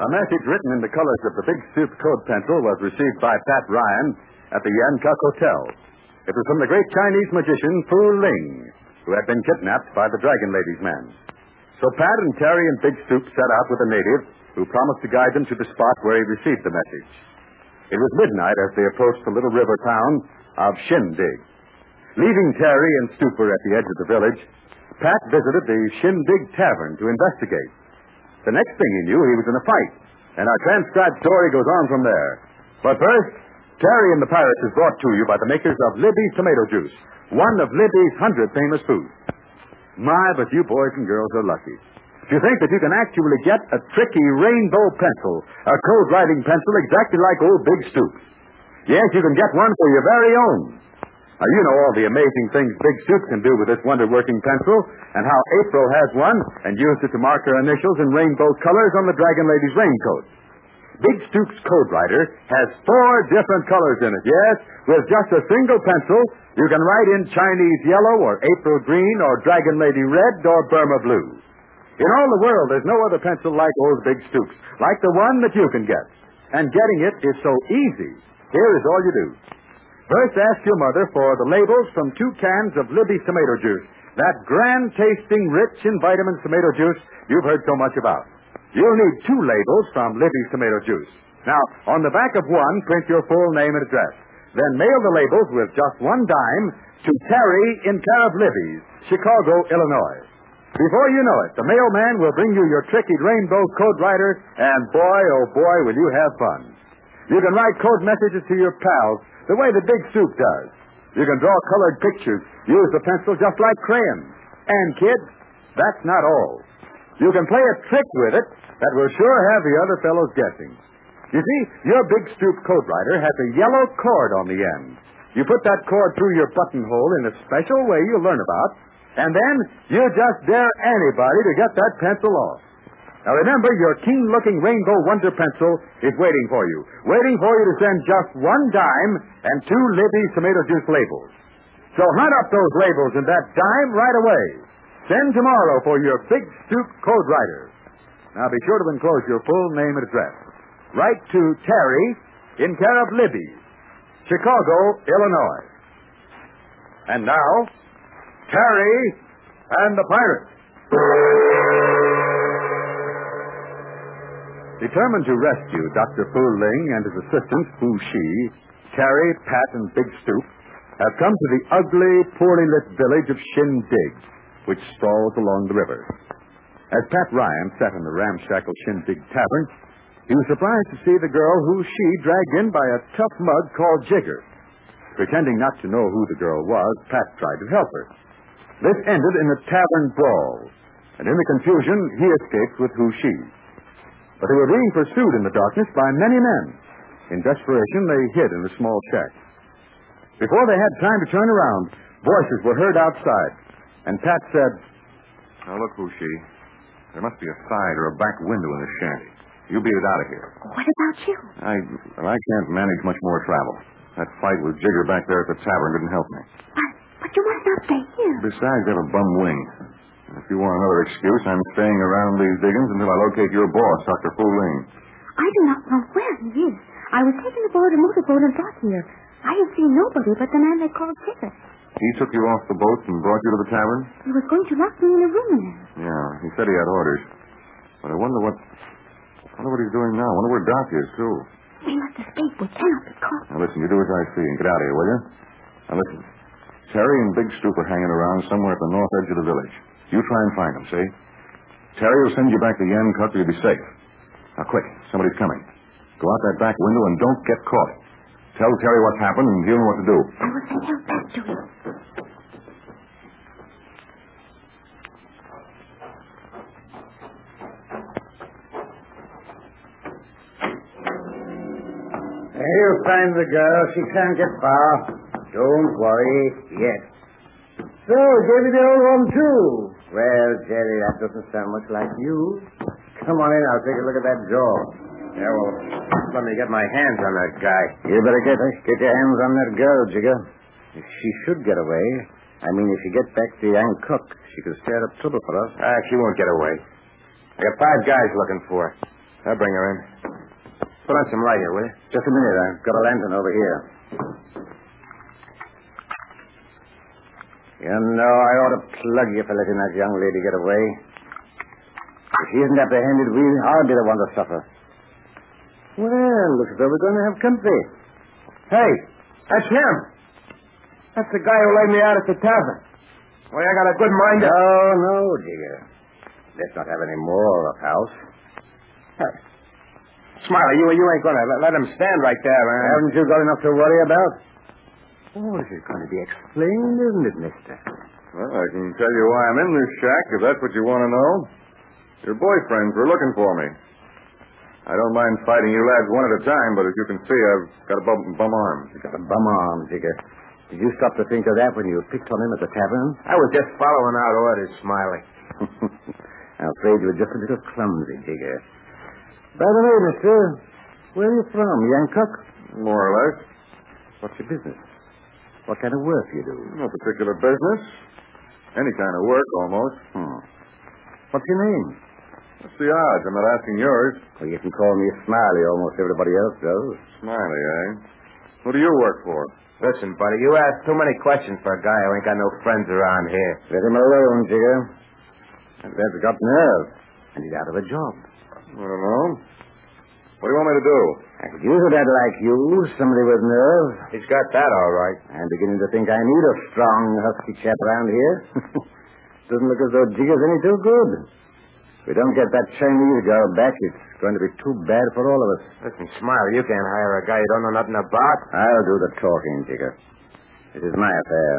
A message written in the colors of the Big Stoop code pencil was received by Pat Ryan at the Yancock Hotel. It was from the great Chinese magician Fu Ling, who had been kidnapped by the Dragon Lady's men. So Pat and Terry and Big Stoop set out with a native who promised to guide them to the spot where he received the message. It was midnight as they approached the little river town of Shindig. Leaving Terry and Stooper at the edge of the village, Pat visited the Shindig Tavern to investigate. The next thing he knew, he was in a fight, and our transcribed story goes on from there. But first, Terry and the Pirates is brought to you by the makers of Libby's Tomato Juice, one of Libby's 100 famous foods. My, but you boys and girls are lucky. If you think that you can actually get a tricky rainbow pencil, a code-writing pencil exactly like old Big Stoop. Yes, you can get one for your very own. Now, you know all the amazing things Big Stoop can do with this wonder-working pencil, and how April has one and used it to mark her initials in rainbow colors on the Dragon Lady's raincoat. Big Stoop's code writer has 4 different colors in it. Yes, with just a single pencil, you can write in Chinese yellow or April green or Dragon Lady red or Burma blue. In all the world, there's no other pencil like old Big Stoop's, like the one that you can get. And getting it is so easy. Here is all you do. First, ask your mother for the labels from 2 cans of Libby's Tomato Juice, that grand-tasting, rich in vitamins tomato juice you've heard so much about. You'll need 2 labels from Libby's Tomato Juice. Now, on the back of one, print your full name and address. Then mail the labels with just 1 dime to Terry in care of Libby's, Chicago, Illinois. Before you know it, the mailman will bring you your tricky rainbow code writer, and boy, oh boy, will you have fun. You can write code messages to your pals the way the Big Stoop does. You can draw colored pictures, use the pencil just like crayons. And, kids, that's not all. You can play a trick with it that will sure have the other fellows guessing. You see, your Big Stoop code writer has a yellow cord on the end. You put that cord through your buttonhole in a special way you'll learn about, and then you just dare anybody to get that pencil off. Now remember, your keen-looking rainbow wonder pencil is waiting for you to send just 1 dime and 2 Libby's Tomato Juice labels. So hunt up those labels and that dime right away. Send tomorrow for your Big Stoop code writer. Now be sure to enclose your full name and address. Write to Terry in care of Libby's, Chicago, Illinois. And now, Terry and the Pirates. Determined to rescue Dr. Fu Ling and his assistant, Fu Shi, Terry, Pat, and Big Stoop have come to the ugly, poorly lit village of Shindig, which sprawls along the river. As Pat Ryan sat in the ramshackle Shindig Tavern, he was surprised to see the girl who she dragged in by a tough mug called Jigger. Pretending not to know who the girl was, Pat tried to help her. This ended in a tavern brawl, and in the confusion, he escaped with Fu Shi. But they were being pursued in the darkness by many men. In desperation, they hid in a small shack. Before they had time to turn around, voices were heard outside, and Pat said, "Now look, Fu Shi, there must be a side or a back window in this shanty. You beat it out of here." What about you? I can't manage much more travel. That fight with Jigger back there at the tavern didn't help me. But you must not stay here. Besides, I have a bum wing. If you want another excuse, I'm staying around these diggings until I locate your boss, Dr. Fu Ling. I do not know where he is. I was taken aboard a motorboat and brought here. I have seen nobody but the man they called Jigger. He took you off the boat and brought you to the tavern? He was going to lock me in a room there. Yeah, he said he had orders. But I wonder what he's doing now. I wonder where Doc is, too. We must escape. We cannot be caught. Now, listen, you do as I see and get out of here, will you? Now, listen. Terry and Big Stoop are hanging around somewhere at the north edge of the village. You try and find them, see? Terry will send you back to Yancock so you'll be safe. Now, quick. Somebody's coming. Go out that back window and don't get caught. Tell Terry what's happened and he'll know what to do. I will send help back to him. You'll find the girl. She can't get far. Don't worry yet. So, gave you the old one, too. Well, Jerry, that doesn't sound much like you. Come on in. I'll take a look at that jaw. Yeah, well, let me get my hands on that guy. You better get your hands on that girl, Jigger. If she should get away, if she gets back to Yancock, she could stir up trouble for us. She won't get away. I got 5 guys looking for her. I'll bring her in. Put on some light here, will you? Just a minute. I've got a lantern over here. You know, I ought to plug you for letting that young lady get away. If she isn't apprehended, I'll be the one to suffer. Well, looks as though we're going to have company. Hey, that's him. That's the guy who laid me out at the tavern. Well, I got a good mind to... No, Jigger. Let's not have any more of house. Hey. Smiley, you ain't going to let him stand right there, man. Haven't you got enough to worry about? Oh, this is going to be explained, isn't it, mister? Well, I can tell you why I'm in this shack, if that's what you want to know. Your boyfriends were looking for me. I don't mind fighting you lads one at a time, but as you can see, I've got a bum arm. You got a bum arm, Jigger. Did you stop to think of that when you picked on him at the tavern? I was just following out orders, Smiley. I'm afraid you were just a little clumsy, Jigger. By the way, mister, where are you from? Yancock? More or less. What's your business? What kind of work do you do? No particular business. Any kind of work, almost. What's your name? What's the odds? I'm not asking yours. Well, you can call me Smiley. Almost everybody else does. Smiley, eh? Who do you work for? Listen, buddy, you ask too many questions for a guy who ain't got no friends around here. Let him alone, Jigger. That man's got nerve, and he's out of a job. I don't know. What do you want me to do? I could use a lad like you, somebody with nerve. He's got that all right. I'm beginning to think I need a strong, husky chap around here. Doesn't look as though Jigger's any too good. If we don't get that Chinese girl back, it's going to be too bad for all of us. Listen, Smiley, you can't hire a guy you don't know nothing about. I'll do the talking, Jigger. This is my affair.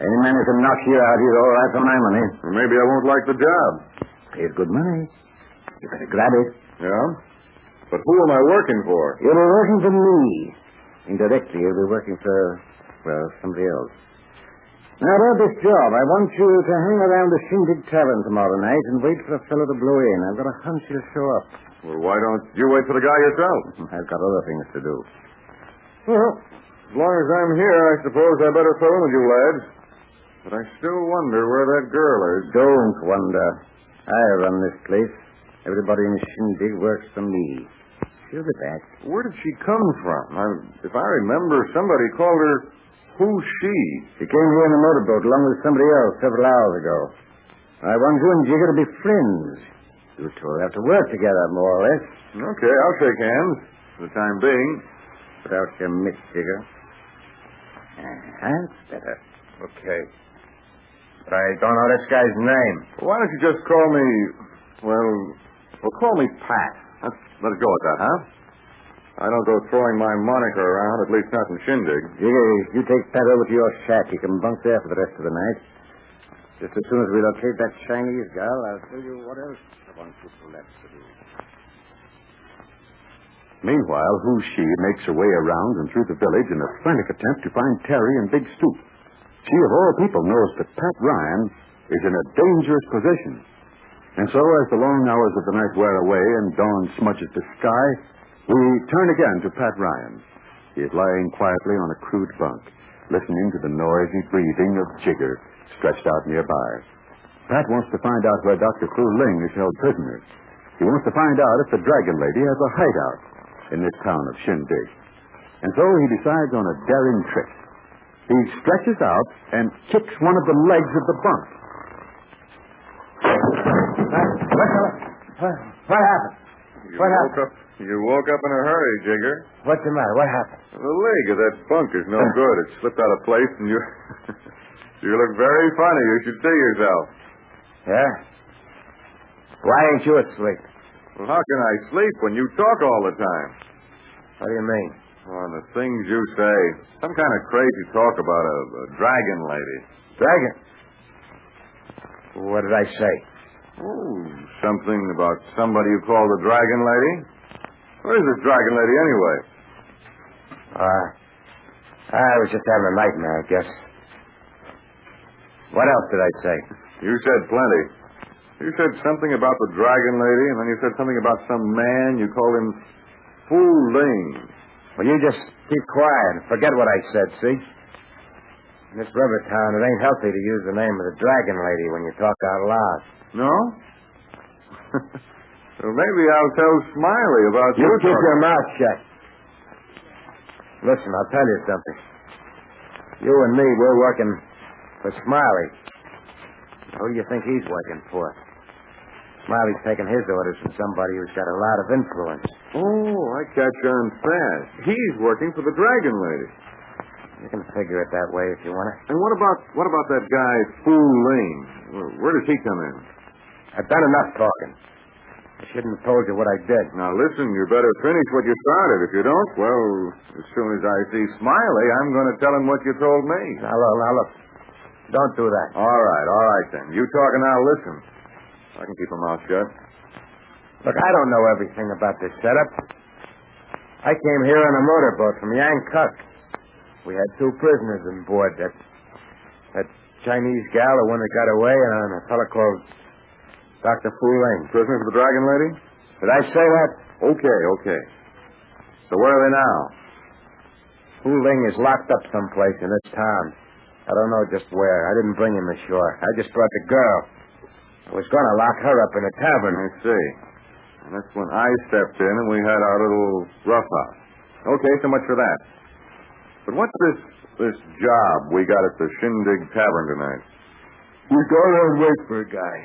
Any man who can knock you out, he's all right for my money. Well, maybe I won't like the job. Pays good money. You better grab it. Yeah? But who am I working for? You'll be working for me. Indirectly, you'll be working for, well, somebody else. Now, about this job, I want you to hang around the Shindig Tavern tomorrow night and wait for a fellow to blow in. I've got a hunch he'll show up. Well, why don't you wait for the guy yourself? I've got other things to do. Well, as long as I'm here, I suppose I better throw in with you lads. But I still wonder where that girl is. Don't wonder. I run this place. Everybody in Shindig works for me. She'll be back. Where did she come from? If I remember, somebody called her Who's She? She came here in a motorboat along with somebody else several hours ago. I want you and Jigger to be friends. You two will have to work together, more or less. Okay, I'll shake hands for the time being. Put out your mitts, Jigger. That's better. Okay. But I don't know this guy's name. Why don't you just call me, well, call me Pat. Let it go at that, huh? I don't go throwing my moniker around, at least not in Shindig. Jigger, you take Pat over to your shack. He can bunk there for the rest of the night. Just as soon as we locate that Chinese girl, I'll tell you what else I want you to left to do. Meanwhile, Who She makes her way around and through the village in a frantic attempt to find Terry and Big Stoop. She, of all people, knows that Pat Ryan is in a dangerous position. And so, as the long hours of the night wear away and dawn smudges the sky, we turn again to Pat Ryan. He is lying quietly on a crude bunk, listening to the noisy breathing of Jigger stretched out nearby. Pat wants to find out where Dr. Fu Ling is held prisoner. He wants to find out if the Dragon Lady has a hideout in this town of Shindig. And so he decides on a daring trick. He stretches out and kicks one of the legs of the bunk. What happened? You woke up in a hurry, Jigger. What's the matter? What happened? The leg of that bunk is no good. It slipped out of place, and you you look very funny. You should see yourself. Yeah? Why ain't you asleep? Well, how can I sleep when you talk all the time? What do you mean? Oh, the things you say. Some kind of crazy talk about a dragon lady. Dragon? What did I say? Oh, something about somebody you call the Dragon Lady? Where is this Dragon Lady anyway? I was just having a nightmare, I guess. What else did I say? You said plenty. You said something about the Dragon Lady, and then you said something about some man. You called him Fu Ling. Well, you just keep quiet and forget what I said, see? In this river town, it ain't healthy to use the name of the Dragon Lady when you talk out loud. No? Well, maybe I'll tell Smiley about You keep your mouth shut. Listen, I'll tell you something. You and me, we're working for Smiley. Who do you think he's working for? Smiley's taking his orders from somebody who's got a lot of influence. Oh, I catch on fast. He's working for the Dragon Lady. You can figure it that way if you want to. And what about that guy, Fu Ling? Where does he come in? I've done enough talking. I shouldn't have told you what I did. Now, listen, you better finish what you started. If you don't, well, as soon as I see Smiley, I'm going to tell him what you told me. Now, look. Don't do that. All right, then. You talk and I'll listen. I can keep my mouth shut. Look, I don't know everything about this setup. I came here on a motorboat from Yankuck. We had 2 prisoners on board. That Chinese gal, the one that got away, and a fellow called Dr. Fu Ling. Prisoners of the Dragon Lady? Did I say that? Okay. So where are they now? Fu Ling is locked up someplace in this town. I don't know just where. I didn't bring him ashore. I just brought the girl. I was going to lock her up in a tavern. I see. And that's when I stepped in and we had our little roughhouse. Okay, so much for that. But what's this job we got at the Shindig Tavern tonight? We're going to wait for a guy.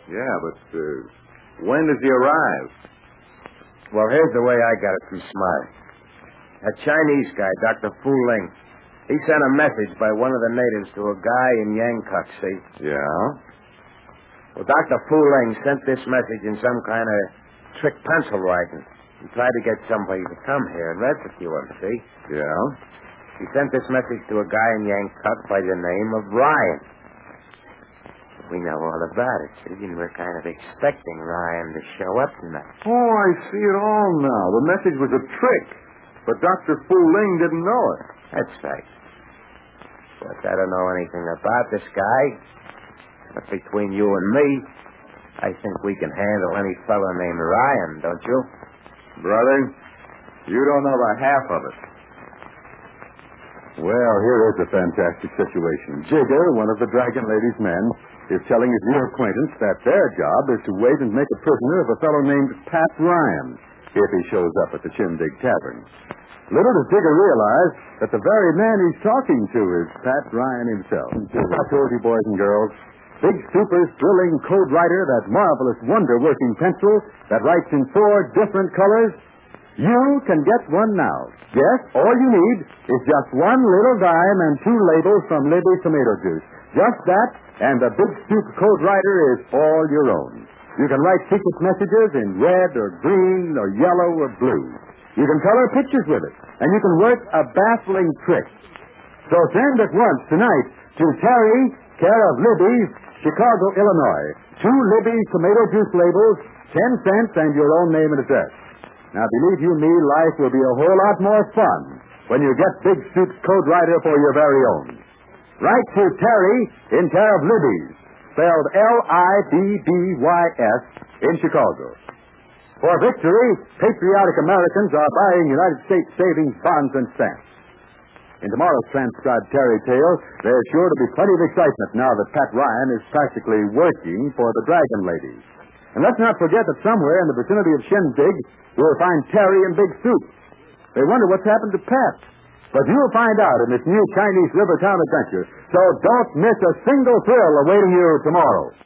Yeah, but when does he arrive? Well, here's the way I got it from Smiley. That Chinese guy, Dr. Fu Ling, he sent a message by one of the natives to a guy in Yankuck, see? Yeah? Well, Dr. Fu Ling sent this message in some kind of trick pencil writing. He tried to get somebody to come here and rescue him, see? Yeah? He sent this message to a guy in Yankuck by the name of Ryan. We know all about it, see? And we're kind of expecting Ryan to show up tonight. Oh, I see it all now. The message was a trick. But Dr. Fu Ling didn't know it. That's right. But I don't know anything about this guy. But between you and me, I think we can handle any fellow named Ryan, don't you? Brother, you don't know the half of it. Well, here is a fantastic situation. Jigger, one of the Dragon Lady's men, is telling his new acquaintance that their job is to wait and make a prisoner of a fellow named Pat Ryan if he shows up at the Shindig Tavern. Little does Jigger realize that the very man he's talking to is Pat Ryan himself. I told you, boys and girls, Big Super's thrilling code writer, that marvelous wonder-working pencil that writes in 4 different colors, you can get one now. Yes, all you need is just 1 little dime and 2 labels from Libby Tomato Juice. Just that, and the Big Soup code writer is all your own. You can write secret messages in red or green or yellow or blue. You can color pictures with it, and you can work a baffling trick. So send at once tonight to Terry, care of Libby's, Chicago, Illinois. 2 Libby Tomato Juice labels, 10 cents, and your own name and address. Now, believe you me, life will be a whole lot more fun when you get Big Soup's code writer for your very own. Write to Terry in care of Libby's, spelled Libbys, in Chicago. For victory, patriotic Americans are buying United States savings bonds and stamps. In tomorrow's transcribed Terry tale, there's sure to be plenty of excitement now that Pat Ryan is practically working for the Dragon Lady. And let's not forget that somewhere in the vicinity of Shindig, we'll find Terry and Big Soup. They wonder what's happened to Pat. But you'll find out in this new Chinese River Town adventure. So don't miss a single thrill awaiting you tomorrow.